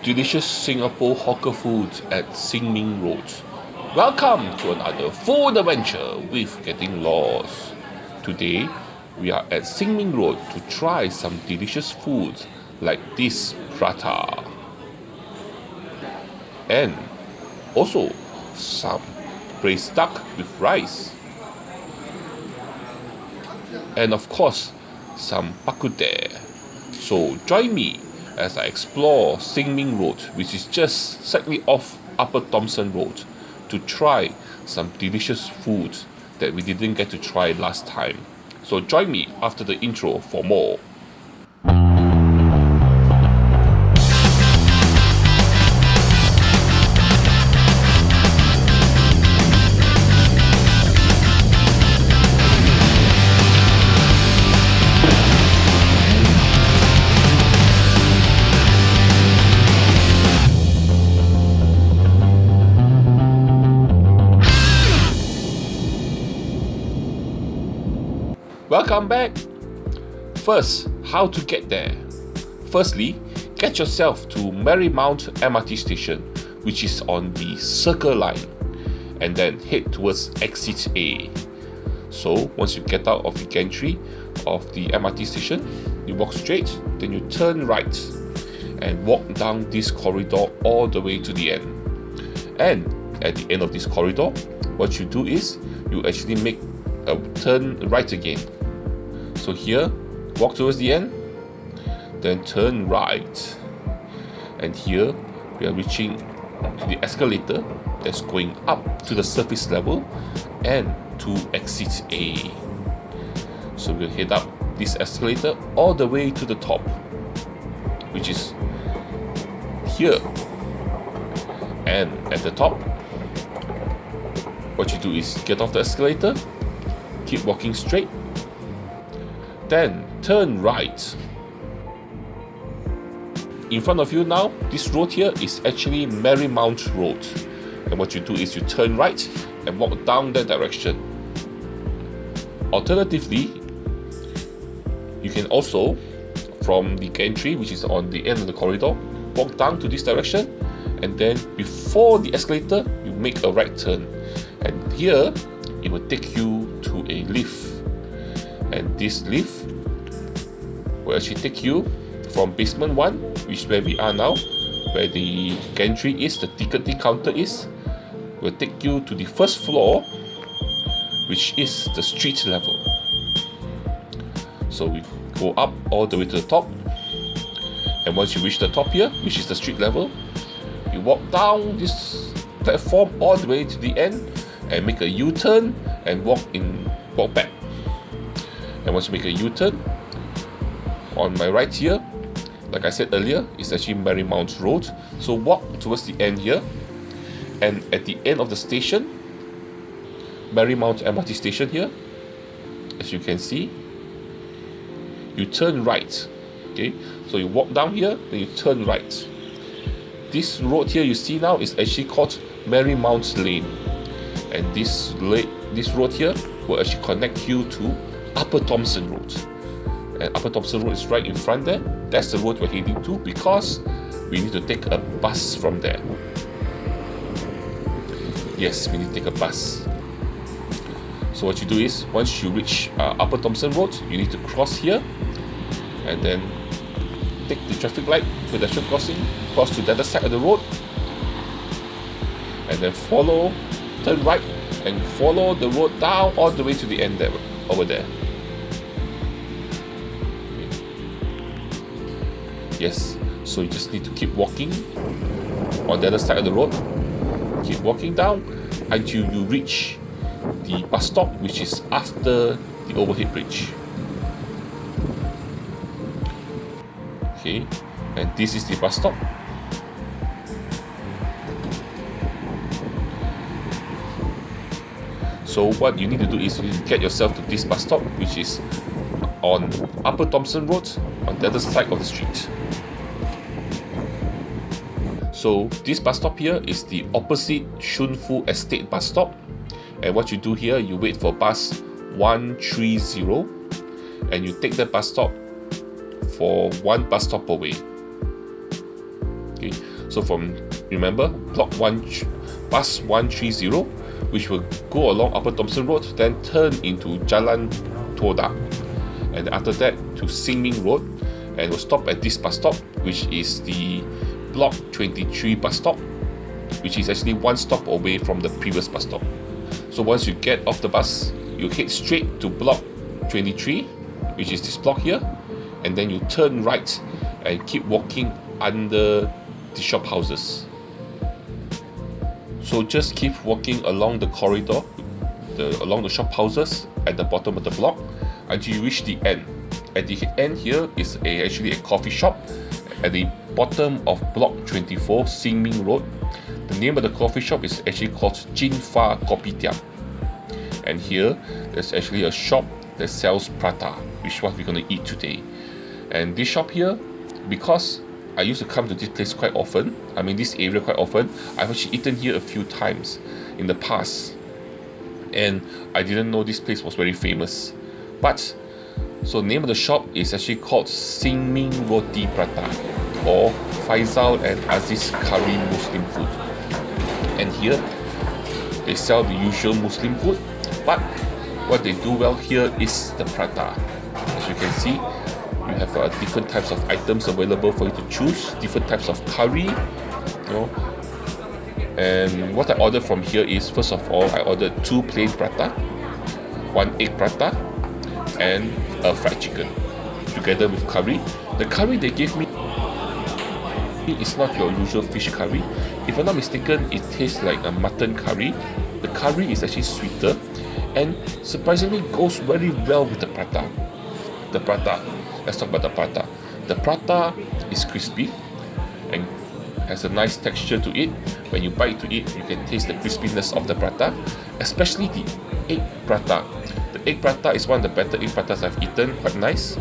delicious Singapore hawker food at Sin Ming Road. Welcome to another food adventure with Getting Lost. Today, we are at Sin Ming Road to try some delicious foods like this prata. And also some braised duck with rice. And of course, some Bak Kut Teh. So join me as I explore Sin Ming Road, which is just slightly off Upper Thomson Road, to try some delicious foods that we didn't get to try last time. So join me after the intro for more. Welcome back. First, how to get there. Firstly, get yourself to Marymount MRT station, which is on the Circle line, and then head towards exit A. So once you get out of the gantry of the MRT station, you walk straight, then you turn right and walk down this corridor all the way to the end. And at the end of this corridor, what you do is you actually make a turn right again. So here, walk towards the end, then turn right. And here, we are reaching to the escalator that's going up to the surface level and to exit A. So we'll head up this escalator all the way to the top, which is here. And at the top, what you do is get off the escalator, keep walking straight, then turn right. In front of you now, this road here is actually Marymount Road. And what you do is you turn right and walk down that direction. Alternatively, you can also, from the gantry, which is on the end of the corridor, walk down to this direction, and then before the escalator, you make a right turn. And here, it will take you to a lift. And this lift will actually take you from basement 1, which is where we are now, where the gantry is, the ticketing counter is, will take you to the first floor, which is the street level. So we go up all the way to the top, and once you reach the top here, which is the street level, you walk down this platform all the way to the end and make a U-turn and walk back. And once you make a U-turn, on my right here, like I said earlier, it's actually Marymount Road. So walk towards the end here, and at the end of the station, Marymount MRT station here, as you can see, you turn right. Okay, so you walk down here, then you turn right. This road here you see now is actually called Marymount Lane, and this road here will actually connect you to Upper Thomson Road. And Upper Thomson Road is right in front there. That's the road we're heading to because we need to take a bus from there. Yes, we need to take a bus. So what you do is, once you reach Upper Thomson Road, you need to cross here and then take the traffic light, pedestrian crossing, cross to the other side of the road, and then turn right and follow the road down all the way to the end there, over there. Yes, so you just need to keep walking on the other side of the road. Keep walking down until you reach the bus stop, which is after the overhead bridge. Okay, and this is the bus stop. So what you need to do is you get yourself to this bus stop, which is on Upper Thomson Road, on the other side of the street. So this bus stop here is the opposite Shun Fu Estate bus stop. And what you do here, you wait for bus 130, and you take the bus stop for one bus stop away. Okay, so from, remember, bus 130, which will go along Upper Thomson Road, then turn into Jalan Toda, and after that to Sin Ming Road, and will stop at this bus stop, which is the Block 23 bus stop, which is actually one stop away from the previous bus stop. So once you get off the bus, you head straight to Block 23, which is this block here, and then you turn right and keep walking under the shop houses. So just keep walking along the corridor, along the shop houses at the bottom of the block until you reach the end. At the end here is actually a coffee shop at the bottom of Block 24, Sin Ming Road. The name of the coffee shop is actually called Jin Fa Kopitiam. And here there's actually a shop that sells prata, which is what we're going to eat today. And this shop here, because I used to come to this place quite often, this area quite often, I've actually eaten here a few times in the past, and I didn't know this place was very famous. But so the name of the shop is actually called Xin Ming Roti Prata, or Faisal and Aziz curry Muslim food. And here they sell the usual Muslim food, but what they do well here is the prata. As you can see, you have different types of items available for you to choose, different types of curry, and what I ordered from here is, first of all, I ordered 2 plain prata, 1 egg prata, and a fried chicken together with curry. The curry they gave me is not your usual fish curry. If I'm not mistaken, it tastes like a mutton curry. The curry is actually sweeter and surprisingly goes very well with the prata. Let's talk about the prata. The prata is crispy and has a nice texture to it. When you bite to it, you can taste the crispiness of the prata, especially the egg prata. The egg prata is one of the better egg pratas I've eaten, quite nice.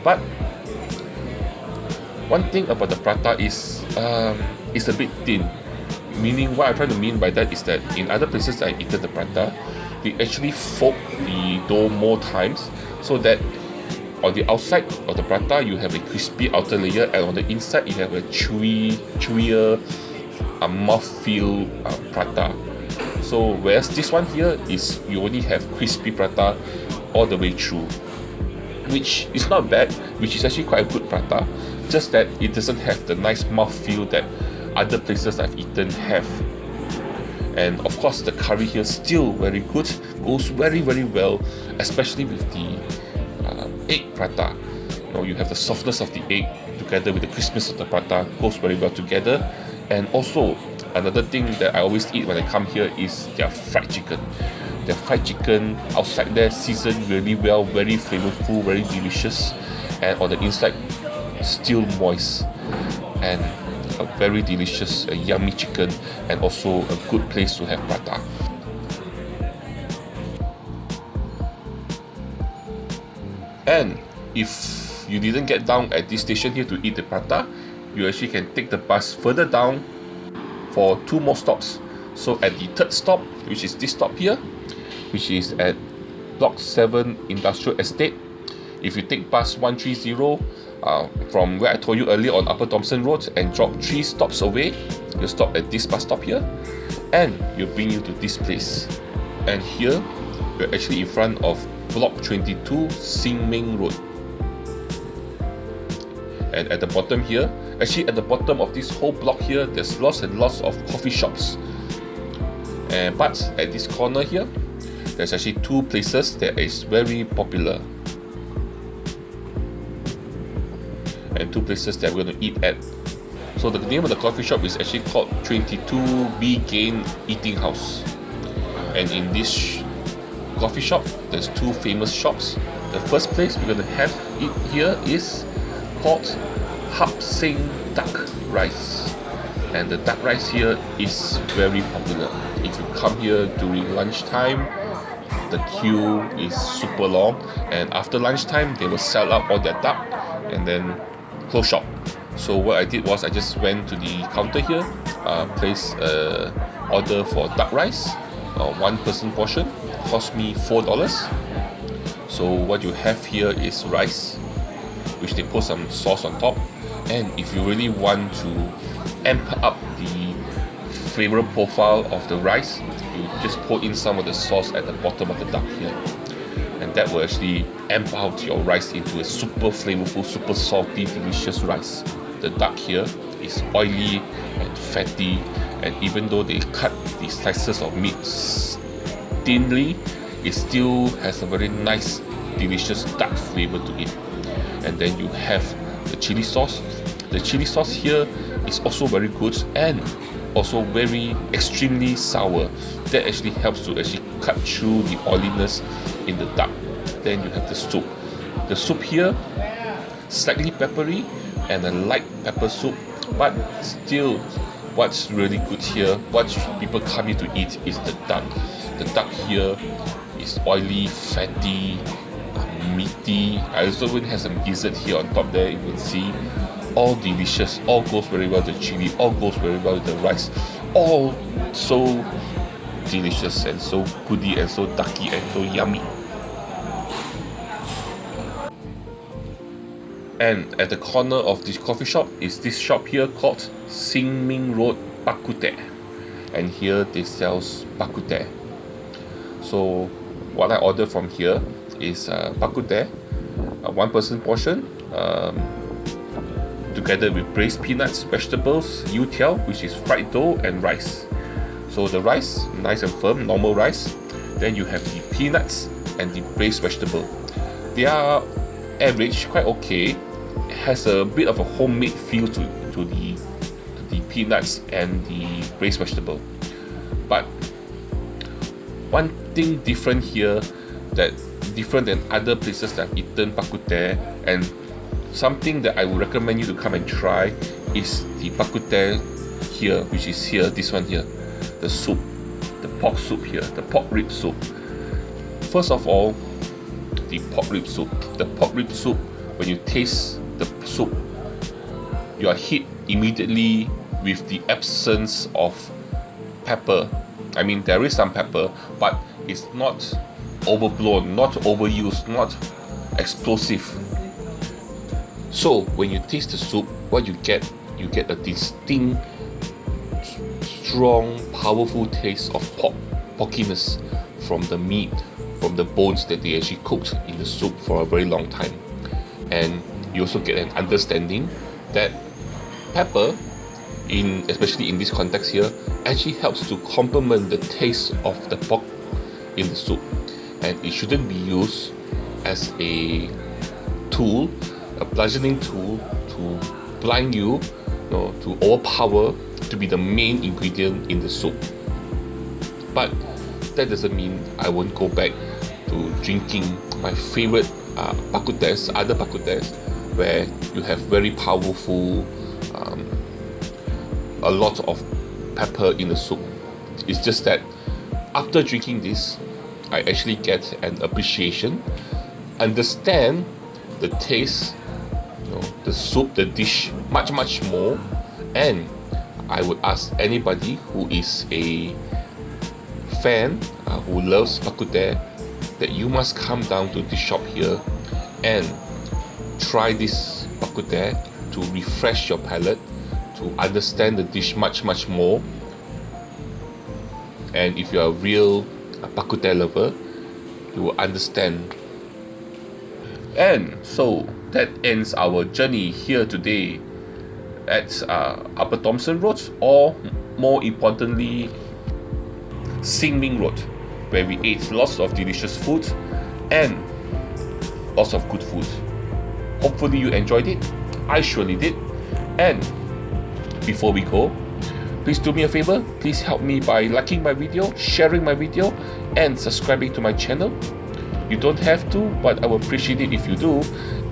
But one thing about the prata is it's a bit thin. Meaning, what I'm trying to mean by that is that in other places that I've eaten the prata, they actually fold the dough more times so that on the outside of the prata you have a crispy outer layer, and on the inside you have a chewier mouthfeel prata. So whereas this one here is you only have crispy prata all the way through, which is not bad, which is actually quite a good prata, just that it doesn't have the nice mouthfeel that other places I've eaten have. And of course the curry here still very good, goes very well, especially with the egg prata. You have the softness of the egg together with the crispness of the prata, goes very well together. And also another thing that I always eat when I come here is their fried chicken. Their fried chicken outside there seasoned really well, very flavorful, very delicious, and on the inside still moist, and a very delicious yummy chicken, and also a good place to have prata. And if you didn't get down at this station here to eat the prata, you actually can take the bus further down for 2 more stops. So at the 3rd stop, which is this stop here, which is at Block 7 Industrial Estate, if you take bus 130 from where I told you earlier on Upper Thomson Road and drop 3 stops away, you stop at this bus stop here, and you'll bring you to this place. And here we're actually in front of Block 22 Sin Ming Road. And at the bottom here, actually at the bottom of this whole block here, there's lots and lots of coffee shops. But at this corner here, there's actually 2 places that is very popular, and 2 places that we're going to eat at. So the name of the coffee shop is actually called 22B Gain Eating House. And in this coffee shop, there's 2 famous shops. The first place we're going to have it here is called Yup Seng Duck Rice. And the duck rice here is very popular. If you come here during lunchtime, the queue is super long, and after lunchtime they will sell out all their duck and then close shop. So what I did was I just went to the counter here, placed an order for duck rice, 1 person portion, cost me $4. So what you have here is rice, which they put some sauce on top, and if you really want to amp up the flavor profile of the rice, you just pour in some of the sauce at the bottom of the duck here, and that will actually amp out your rice into a super flavorful, super salty, delicious rice. The duck here is oily and fatty, and even though they cut the slices of meat thinly, it still has a very nice, delicious duck flavor to it. And then you have the chili sauce. The chili sauce here is also very good and also very extremely sour. That actually helps to actually cut through the oiliness in the duck. Then you have the soup. The soup here, slightly peppery and a light pepper soup, but still what's really good here, what people come here to eat, is the duck. The duck here is oily, fatty, meaty. I also even have some gizzard here on top there, you can see. All delicious, all goes very well with the chili, all goes very well with the rice. All so delicious and so goody and so ducky and so yummy. And at the corner of this coffee shop is this shop here called Sin Ming Road Bak Kut Teh. And here they sell Bak Kut Teh. So what I ordered from here is Bak Kut Teh, a 1-person portion, together with braised peanuts, vegetables, youtiao, which is fried dough, and rice. So the rice, nice and firm, normal rice. Then you have the peanuts and the braised vegetable. They are average, quite okay. It has a bit of a homemade feel to the peanuts and the braised vegetable. But one thing different here, that different than other places that I've eaten Bak Kut Teh, and something that I would recommend you to come and try, is the Bak Kut Teh here, which is here, this one here, the soup, the pork soup here, the pork rib soup. First of all, the pork rib soup. The pork rib soup, when you taste the soup, you are hit immediately with the absence of pepper. I mean, there is some pepper, but it's not overblown, not overused, not explosive. So when you taste the soup, what you get a distinct, strong, powerful taste of porkiness from the meat, from the bones that they actually cooked in the soup for a very long time. And you also get an understanding that pepper, especially in this context here, actually helps to complement the taste of the pork in the soup, and it shouldn't be used as a tool, a bludgeoning tool to blind you, to overpower, to be the main ingredient in the soup. But that doesn't mean I won't go back to drinking my favorite Bak Kut Tehs, other Bak Kut Tehs, where you have very powerful, a lot of pepper in the soup. It's just that after drinking this, I actually get an appreciation, understand the taste, the soup, the dish much more. And I would ask anybody who is a fan, who loves Bak Kut Teh, that you must come down to this shop here and try this Bak Kut Teh to refresh your palate, to understand the dish much more. And if you're a real Bak Kut Teh lover, you will understand. And so that ends our journey here today at Upper Thomson Road, or more importantly, Xin Ming Road, where we ate lots of delicious food and lots of good food. Hopefully you enjoyed it. I surely did. And before we go, please do me a favor. Please help me by liking my video, sharing my video, and subscribing to my channel. You don't have to, but I would appreciate it if you do.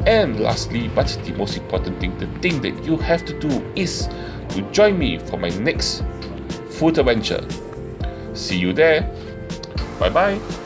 And lastly, but the most important thing, the thing that you have to do is to join me for my next food adventure. See you there. Bye bye.